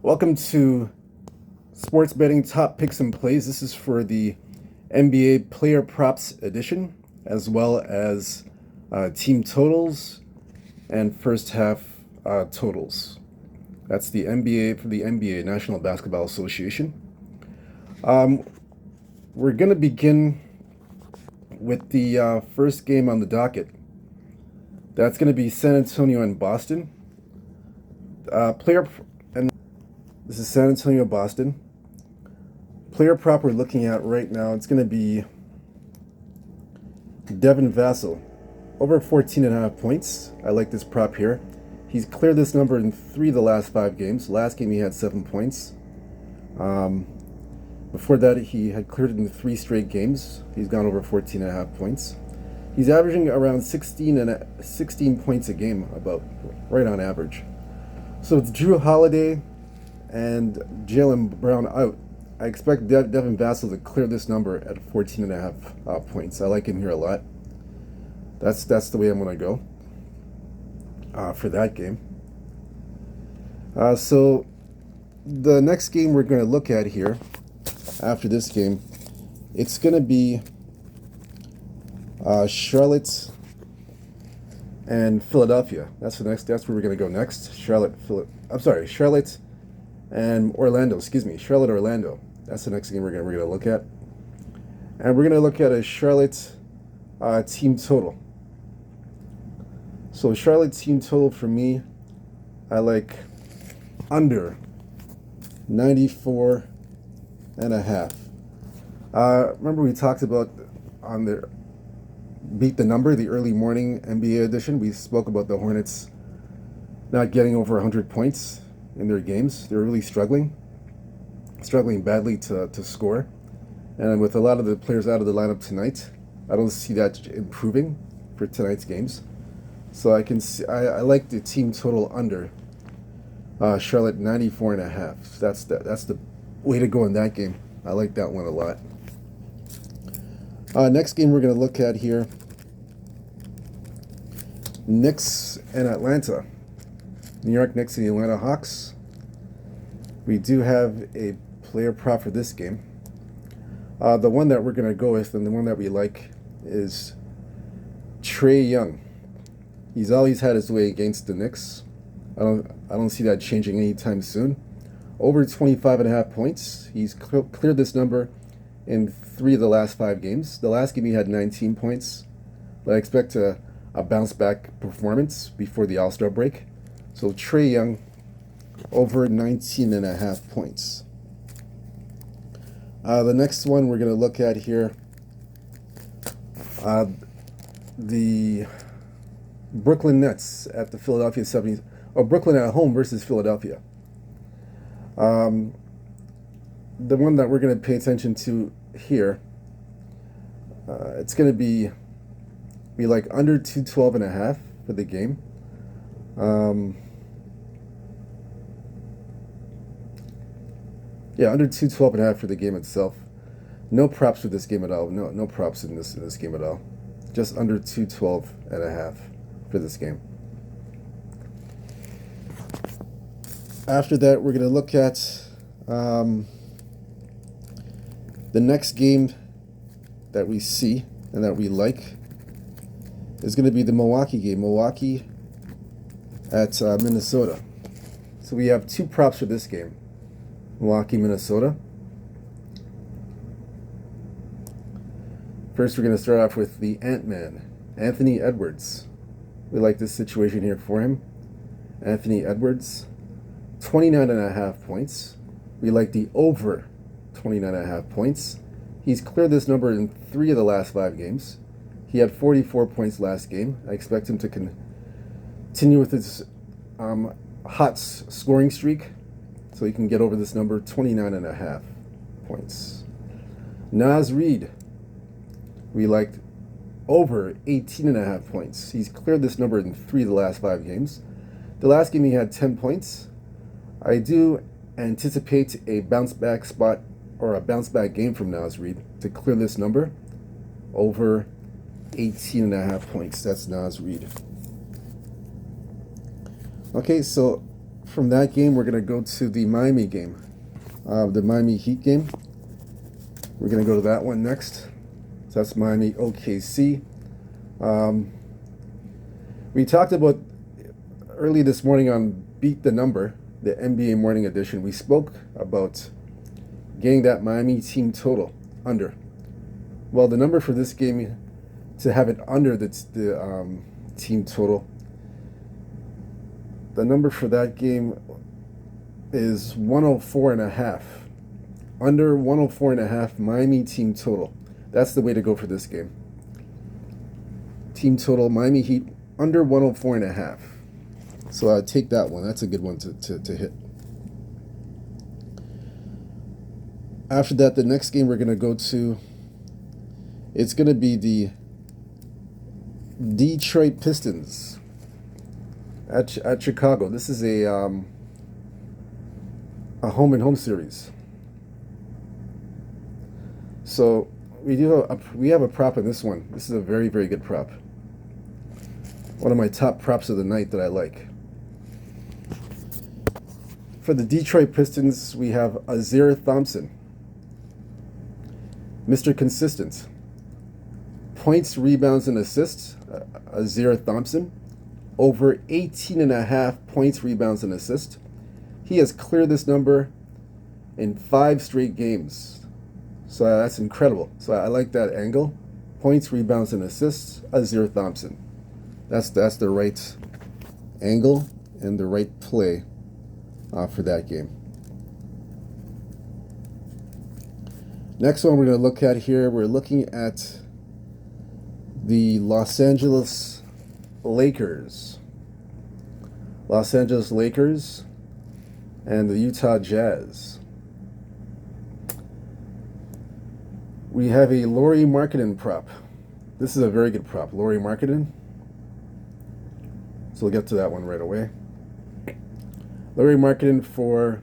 Welcome to Sports Betting Top Picks and Plays. This is for the NBA Player Props Edition, as well as team totals and first half totals. That's the NBA for the NBA, National Basketball Association. We're going to begin with the first game on the docket. That's going to be San Antonio and Boston. This is San Antonio, Boston. Player prop we're looking at right now, it's going to be Devin Vassell, over 14.5 points. I like this prop here. He's cleared this number in 3 of the last 5 games. Last game he had 7 points. Before that he had cleared it in 3 straight games. He's gone over 14.5 points. He's averaging around 16 points a game, about right on average. So it's Drew Holiday and Jaylen Brown out. I expect Devin Vassell to clear this number at 14.5 points. I like him here a lot. That's the way I'm going to go for that game. So the next game we're going to look at here after this game, it's going to be Charlotte and Philadelphia. That's where we're going to go next. Charlotte and Orlando. Charlotte, Orlando. That's the next game we're going to look at. And we're going to look at a Charlotte team total. So Charlotte team total for me, I like under 94.5. Remember we talked about on the Beat the Number, the early morning NBA edition, we spoke about the Hornets not getting over 100 points in their games. They're really struggling badly to score. And with a lot of the players out of the lineup tonight, I don't see that improving for tonight's games. So I like the team total under Charlotte 94.5. That's the way to go in that game. I like that one a lot. Next game we're going to look at here, Knicks and Atlanta. New York Knicks and the Atlanta Hawks. We do have a player prop for this game. The one that we're going to go with and the one that we like is Trae Young. He's always had his way against the Knicks. I don't see that changing anytime soon. Over 25.5 points. He's cleared this number in 3 of the last 5 games. The last game he had 19 points, but I expect a bounce back performance before the All-Star break. So Trae Young, over 19.5 points. The next one we're going to look at here, the Brooklyn Nets at the Philadelphia 70s, or Brooklyn at home versus Philadelphia. The one that we're going to pay attention to here, it's going to be like under 212.5 for the game. Under 212.5 for the game itself. No props for this game at all. No props in this game at all. Just under 212.5 for this game. After that, we're going to look at the next game that we see and that we like is going to be the Milwaukee game. Milwaukee at Minnesota. So we have 2 props for this game. Milwaukee, Minnesota. First, we're going to start off with the Ant-Man, Anthony Edwards. We like this situation here for him. Anthony Edwards, 29.5 points. We like the over 29.5 points. He's cleared this number in 3 of the last 5 games. He had 44 points last game. I expect him to continue with his hot scoring streak, so he can get over this number, 29.5 points. Naz Reid, we liked over 18.5 points. He's cleared this number in 3 of the last 5 games. The last game he had 10 points. I do anticipate a bounce back spot or a bounce back game from Naz Reid to clear this number over 18.5 points. That's Naz Reid. Okay, so From that game, we're going to go to the Miami game, the Miami Heat game. We're going to go to that one next. So that's Miami OKC. We talked about early this morning on Beat the Number, the NBA Morning Edition. We spoke about getting that Miami team total under. Well, the number for this game, to have it under the team total, the number for that game is 104.5. Under 104.5 Miami team total. That's the way to go for this game. Team total, Miami Heat under 104.5. So I'll take that one. That's a good one to hit. After that, the next game we're going to go to, it's going to be the Detroit Pistons at Chicago. This is a home and home series. So we have a prop in this one. This is a very, very good prop. One of my top props of the night that I like. For the Detroit Pistons, we have Azir Thompson, Mr. Consistent. Points, rebounds, and assists, Azir Thompson. Over 18.5 points, rebounds, and assists. He has cleared this number in 5 straight games. So that's incredible. So I like that angle. Points, rebounds, and assists, Azir Thompson. That's the right angle and the right play for that game. Next one we're going to look at here, we're looking at the Los Angeles Lakers. Los Angeles Lakers and the Utah Jazz. We have a Lauri Markkanen prop. This is a very good prop, Lauri Markkanen. So we'll get to that one right away. Lauri Markkanen for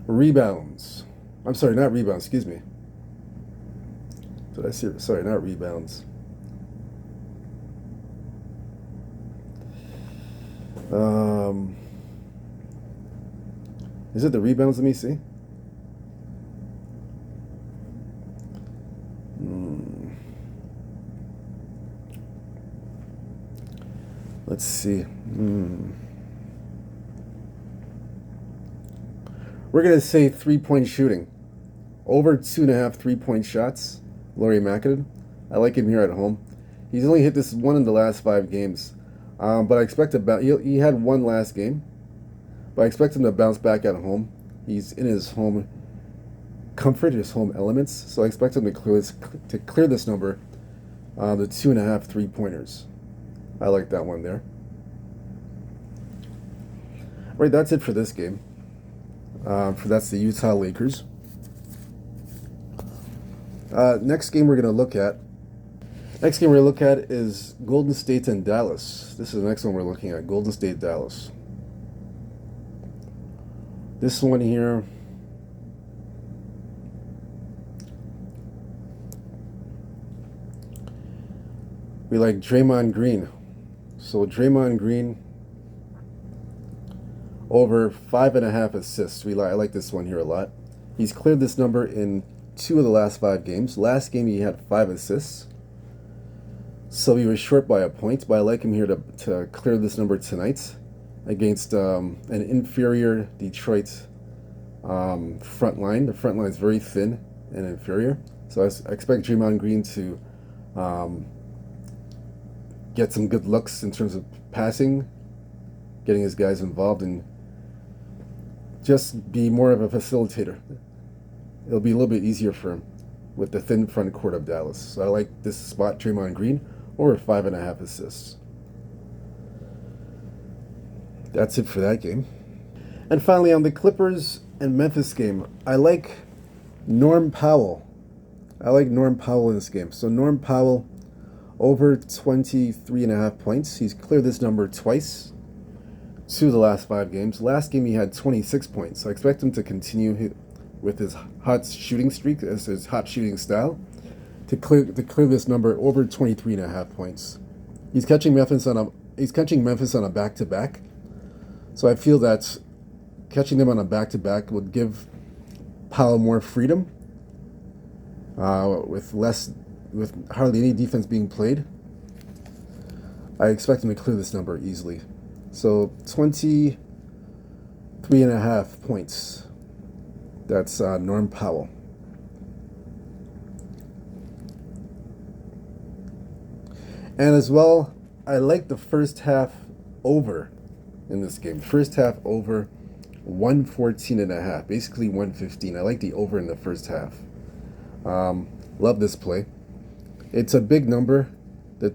rebounds. I'm sorry, not rebounds, excuse me. Did I say, sorry, not rebounds. Is it the rebounds? Let me see. Let's see. We're going to say 3-point shooting. Over 2.5 3-point shots. Lauri Markkanen. I like him here at home. He's only hit this one in the last 5 games. But I expect he had one last game. But I expect him to bounce back at home. He's in his home comfort, his home elements. So I expect him to clear this number, the 2.5 3-pointers. I like that one there. Right, that's it for this game. That's the Utah Lakers. Next game we're going to look at. Next game we're going to look at is Golden State and Dallas. This is the next one we're looking at, Golden State, Dallas. This one here, we like Draymond Green. So Draymond Green over 5.5 assists. I like this one here a lot. He's cleared this number in 2 of the last 5 games. Last game he had 5 assists. So he was short by a point, but I like him here to clear this number tonight against an inferior Detroit front line. The front line is very thin and inferior. So I expect Draymond Green to get some good looks in terms of passing, getting his guys involved, and just be more of a facilitator. It'll be a little bit easier for him with the thin front court of Dallas. So I like this spot, Draymond Green, over 5.5 assists. That's it for that game. And finally, on the Clippers and Memphis game, I like Norm Powell. I like Norm Powell in this game. So Norm Powell, over 23.5 points. He's cleared this number twice, 2 of the last 5 games. Last game he had 26 points. So I expect him to continue with his hot shooting streak, as his hot shooting style, to clear this number over 23.5 points. He's catching Memphis on a back-to-back. So I feel that catching them on a back-to-back would give Powell more freedom, with hardly any defense being played. I expect him to clear this number easily. So 23.5 points. That's Norm Powell. And as well, I like the first half over in this game. First half over 114.5, basically 115. I like the over in the first half. Love this play. It's a big number. The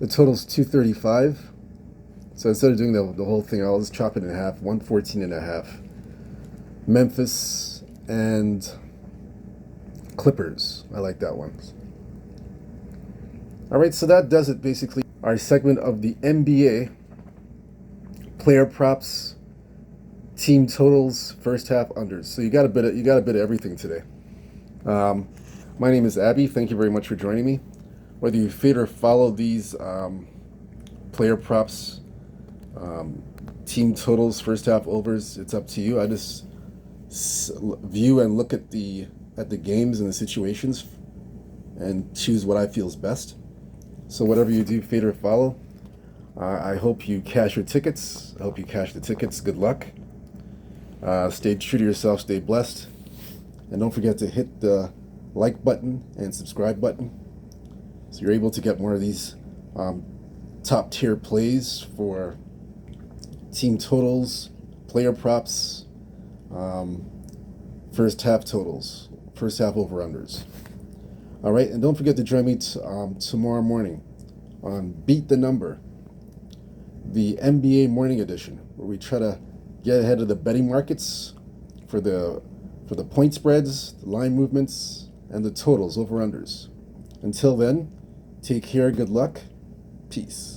total's 235. So instead of doing the whole thing, I'll just chop it in half. 114.5. Memphis and Clippers. I like that one. All right, so that does it basically. Our segment of the NBA player props, team totals, first half unders. So you got a bit of everything today. My name is Abby. Thank you very much for joining me. Whether you fade or follow these player props, team totals, first half overs, it's up to you. I just view and look at the games and the situations and choose what I feel is best. So whatever you do, fade or follow, I hope you cash your tickets. I hope you cash the tickets. Good luck. Stay true to yourself. Stay blessed. And don't forget to hit the like button and subscribe button so you're able to get more of these top tier plays for team totals, player props, first half totals, first half over-unders. All right, and don't forget to join me tomorrow morning on Beat the Number, the NBA morning edition, where we try to get ahead of the betting markets for the point spreads, the line movements, and the totals, over-unders. Until then, take care, good luck, peace.